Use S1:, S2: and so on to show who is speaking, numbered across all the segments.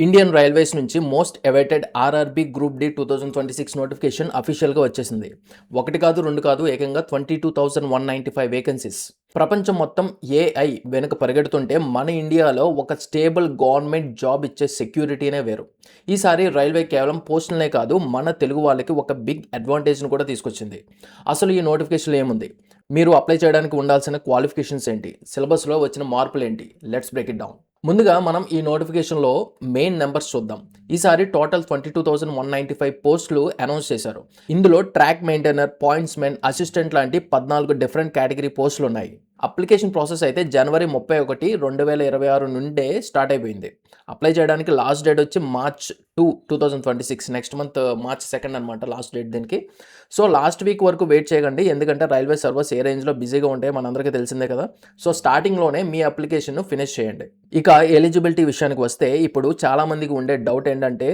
S1: Indian Railways నుంచి most awaited RRB group D 2026 notification అఫీషియల్గా వచ్చేసింది. ఒకటి కాదు, రెండు కాదు, ఏకంగా 22,195 వేకెన్సీస్. ప్రపంచం మొత్తం ఏఐ వెనుక పరిగెడుతుంటే మన ఇండియాలో ఒక స్టేబుల్ గవర్నమెంట్ జాబ్ ఇచ్చే సెక్యూరిటీనే వేరు. ఈసారి రైల్వే కేవలం పోస్టులనే కాదు, మన తెలుగు వాళ్ళకి ఒక బిగ్ అడ్వాంటేజ్ను కూడా తీసుకొచ్చింది. అసలు ఈ నోటిఫికేషన్ ఏముంది, మీరు అప్లై చేయడానికి ఉండాల్సిన క్వాలిఫికేషన్స్ ఏంటి, సిలబస్లో వచ్చిన మార్పులు ఏంటి, లెట్స్ బ్రేక్ ఇట్ డౌన్. ముందుగా మనం ఈ నోటిఫికేషన్లో మెయిన్ నెంబర్స్ చూద్దాం. ఈసారి టోటల్ 22,195 పోస్టులు అనౌన్స్ చేశారు. ఇందులో ట్రాక్ మెయింటైనర్, పాయింట్స్మెన్, అసిస్టెంట్ లాంటి 14 డిఫరెంట్ కేటగిరీ పోస్టులు ఉన్నాయి. అప్లికేషన్ ప్రాసెస్ అయితే జనవరి 31, 2026 నుండే స్టార్ట్ అయిపోయింది. అప్లై చేయడానికి లాస్ట్ డేట్ వచ్చి మార్చ్ 2, 2026, నెక్స్ట్ మంత్ మార్చ్ 2 అనమాట లాస్ట్ డేట్ దీనికి. సో లాస్ట్ వీక్ వరకు వెయిట్ చేయకండి, ఎందుకంటే రైల్వే సర్వర్స్ ఏ రేంజ్లో బిజీగా ఉంటాయి మనందరికీ తెలిసిందే కదా. సో స్టార్టింగ్లోనే మీ అప్లికేషన్ను ఫినిష్ చేయండి. ఇక ఎలిజిబిలిటీ విషయానికి వస్తే, ఇప్పుడు చాలామందికి ఉండే డౌట్ ఏంటంటే,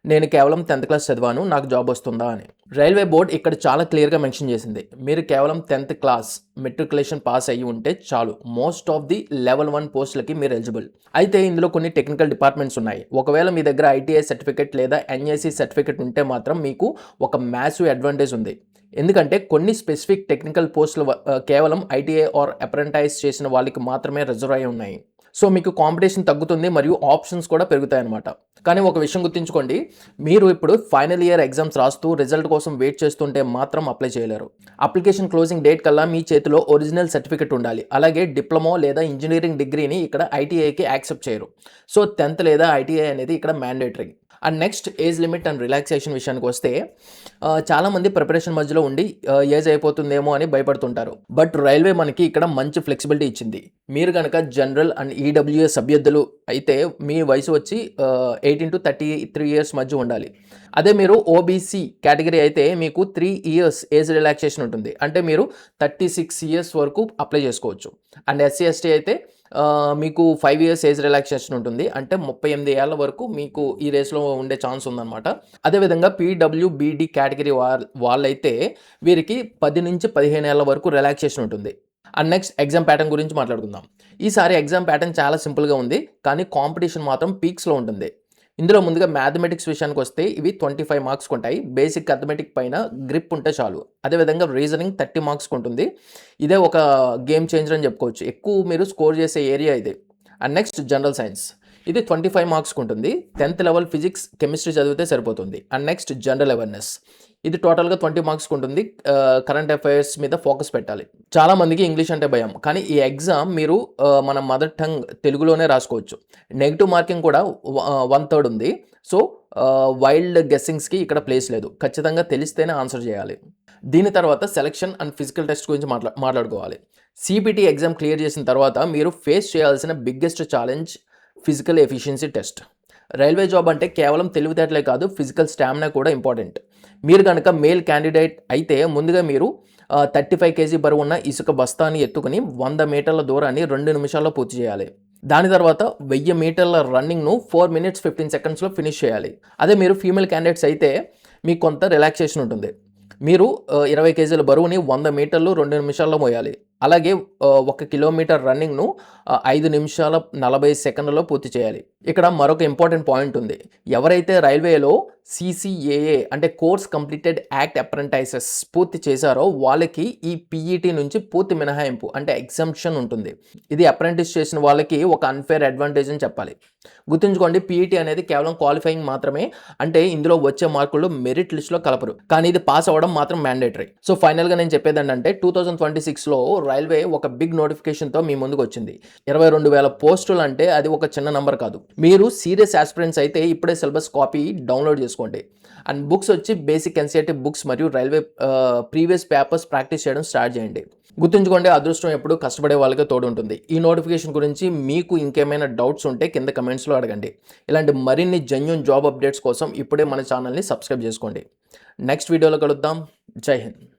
S1: నేను కేవలం 10th క్లాస్ చదివాను, నాకు జాబ్ వస్తుందా అని. రైల్వే బోర్డ్ ఇక్కడ చాలా క్లియర్గా మెన్షన్ చేసింది, మీరు కేవలం 10th క్లాస్ మెట్రికులేషన్ పాస్ అయ్యి ఉంటే చాలు. మోస్ట్ ఆఫ్ ది లెవెల్ 1 పోస్టులకి మీరు ఎలిజిబుల్. అయితే ఇందులో కొన్ని టెక్నికల్ డిపార్ట్మెంట్స్ ఉన్నాయి. ఒకవేళ మీ దగ్గర ఐటీఐ సర్టిఫికేట్ లేదా ఎన్ఏసీ సర్టిఫికేట్ ఉంటే మాత్రం మీకు ఒక మ్యాసివ్ అడ్వాంటేజ్ ఉంది. ఎందుకంటే కొన్ని స్పెసిఫిక్ టెక్నికల్ పోస్టులు కేవలం ఐటీఐ ఆర్ అప్రెంటైజ్ చేసిన వాళ్ళకి మాత్రమే రిజర్వ్ అయి ఉన్నాయి. సో మీకు కాంపిటీషన్ తగ్గుతుంది మరియు ఆప్షన్స్ కూడా పెరుగుతాయి అన్నమాట. కానీ ఒక విషయం గుర్తుంచుకోండి, మీరు ఇప్పుడు ఫైనల్ ఇయర్ ఎగ్జామ్స్ రాస్తూ రిజల్ట్ కోసం వెయిట్ చేస్తుంటే మాత్రం అప్లై చేయలేరు. అప్లికేషన్ క్లోజింగ్ డేట్ కల్లా మీ చేతిలో ఒరిజినల్ సర్టిఫికేట్ ఉండాలి. అలాగే డిప్లొమా లేదా ఇంజనీరింగ్ డిగ్రీని ఇక్కడ ఐటీఐకి యాక్సెప్ట్ చేయరు. సో 10th లేదా ఐటీఐ అనేది ఇక్కడ mandatory. And next age limit and relaxation విషయానికి వస్తే, చాలామంది ప్రిపరేషన్ మధ్యలో ఉండి ఏజ్ అయిపోతుందేమో అని భయపడుతుంటారు. బట్ రైల్వే మనకి ఇక్కడ మంచి ఫ్లెక్సిబిలిటీ ఇచ్చింది. మీరు కనుక జనరల్ అండ్ ఈడబ్ల్యూఎస్ అభ్యర్థులు అయితే మీ వయసు వచ్చి 18 to 33 ఇయర్స్ మధ్య ఉండాలి. అదే మీరు ఓబీసీ కేటగిరీ అయితే మీకు 3 years ఏజ్ రిలాక్సేషన్ ఉంటుంది. అంటే మీరు 36 years వరకు అప్లై చేసుకోవచ్చు. అండ్ ఎస్సీ ఎస్టీ అయితే మీకు 5 years ఏజ్ రిలాక్సేషన్ ఉంటుంది. అంటే 38 ఏళ్ల వరకు మీకు ఈ రేస్లో ఉండే ఛాన్స్ ఉందన్నమాట. అదేవిధంగా పీడబ్ల్యూబీడీ కేటగిరీ వాళ్ళైతే వీరికి 10 నుంచి 15 ఏళ్ల వరకు రిలాక్సేషన్ ఉంటుంది. అండ్ నెక్స్ట్ ఎగ్జామ్ ప్యాటర్న్ గురించి మాట్లాడుకుందాం. ఈసారి ఎగ్జామ్ ప్యాటర్న్ చాలా సింపుల్గా ఉంది, కానీ కాంపిటీషన్ మాత్రం పీక్స్లో ఉంటుంది. ఇందులో ముందుగా మ్యాథమెటిక్స్ విషయానికి వస్తే ఇవి 25 మార్క్స్ ఉంటాయి. బేసిక్ అథమెటిక్ పైన గ్రిప్ ఉంటే చాలు. అదేవిధంగా రీజనింగ్ 30 మార్క్స్ ఉంటుంది. ఇదే ఒక గేమ్ చేంజర్ అని చెప్పుకోవచ్చు. ఎక్కువ మీరు స్కోర్ చేసే ఏరియా ఇది. అండ్ నెక్స్ట్ జనరల్ సైన్స్, ఇది 25 మార్క్స్కి ఉంటుంది. 10th లెవెల్ ఫిజిక్స్, కెమిస్ట్రీ చదివితే సరిపోతుంది. అండ్ నెక్స్ట్ జనరల్ అవేర్నెస్, ఇది టోటల్గా 20 మార్క్స్కి ఉంటుంది. కరెంట్ అఫైర్స్ మీద ఫోకస్ పెట్టాలి. చాలామందికి ఇంగ్లీష్ అంటే భయం, కానీ ఈ ఎగ్జామ్ మీరు మన మదర్ టంగ్ తెలుగులోనే రాసుకోవచ్చు. నెగిటివ్ మార్కింగ్ కూడా 1/3 ఉంది. సో వైల్డ్ గెస్సింగ్స్కి ఇక్కడ ప్లేస్ లేదు. ఖచ్చితంగా తెలిస్తేనే ఆన్సర్ చేయాలి. దీని తర్వాత సెలక్షన్ అండ్ ఫిజికల్ టెస్ట్ గురించి మాట్లాడుకోవాలి. సిబిటి ఎగ్జామ్ క్లియర్ చేసిన తర్వాత మీరు ఫేస్ చేయాల్సిన biggest challenge physical efficiency test. Railway job అంటే కేవలం తెలివితేటలే కాదు, ఫిజికల్ స్టామినా కూడా ఇంపార్టెంట్. మీరు కనుక మేల్ క్యాండిడేట్ అయితే ముందుగా మీరు 35 kg బరువు ఉన్న ఇసుక బస్తాని ఎత్తుకుని 100 మీటర్ల దూరాన్ని 2 నిమిషాల్లో పూర్తి చేయాలి. దాని తర్వాత 1000 మీటర్ల రన్నింగ్ను 4 minutes 15 secondsలో ఫినిష్ చేయాలి. అదే మీరు ఫీమేల్ క్యాండిడేట్స్ అయితే మీకు కొంత రిలాక్సేషన్ ఉంటుంది. మీరు 20 kg బరువుని 100 మీటర్లు 2 నిమిషాల్లో మోయాలి. అలాగే 1 కిలోమీటర్ రన్నింగ్ను 5 నిమిషాల 40 సెకండ్లలో పూర్తి చేయాలి. ఇక్కడ మరొక ఇంపార్టెంట్ పాయింట్ ఉంది. ఎవరైతే రైల్వేలో CCAA అంటే కోర్స్ కంప్లీటెడ్ యాక్ట్ అప్రెంటైసెస్ పూర్తి చేశారో వాళ్ళకి ఈ పీఈటీ నుంచి పూర్తి మినహాయింపు అంటే ఎగ్జంప్షన్ ఉంటుంది. ఇది అప్రెంటిస్ చేసిన వాళ్ళకి ఒక అన్ఫేర్ అడ్వాంటేజ్ అని చెప్పాలి. గుర్తుంచుకోండి, పీఈటీ అనేది కేవలం క్వాలిఫైయింగ్ మాత్రమే. అంటే ఇందులో వచ్చే మార్కులు మెరిట్ లిస్ట్లో కలపరు, కానీ ఇది పాస్ అవ్వడం మాత్రం మ్యాండేటరీ. సో ఫైనల్గా నేను చెప్పేది ఏంటంటే 2026లో రైల్వే ఒక బిగ్ నోటిఫికేషన్తో మీ ముందుకు వచ్చింది. 22,000 పోస్టులు అంటే అది ఒక చిన్న నంబర్ కాదు. మీరు సీరియస్ ఆస్పిరెంట్స్ అయితే ఇప్పుడే సిలబస్ కాపీ డౌన్లోడ్ చేసుకోండి. అండ్ బుక్స్ వచ్చి బేసిక్ ఎన్సీఆర్టీ బుక్స్ మరియు రైల్వే ప్రీవియస్ పేపర్స్ ప్రాక్టీస్ చేయడం స్టార్ట్ చేయండి. గుర్తుంచుకోండి, అదృష్టం ఎప్పుడు కష్టపడే వాళ్ళకే తోడు ఉంటుంది. ఈ నోటిఫికేషన్ గురించి మీకు ఇంకేమైనా డౌట్స్ ఉంటే కింద కమెంట్స్లో అడగండి. ఇలాంటి మరిన్ని జెన్యూన్ జాబ్ అప్డేట్స్ కోసం ఇప్పుడే మన ఛానల్ని సబ్స్క్రైబ్ చేసుకోండి. నెక్స్ట్ వీడియోలో కలుద్దాం. జై హింద్.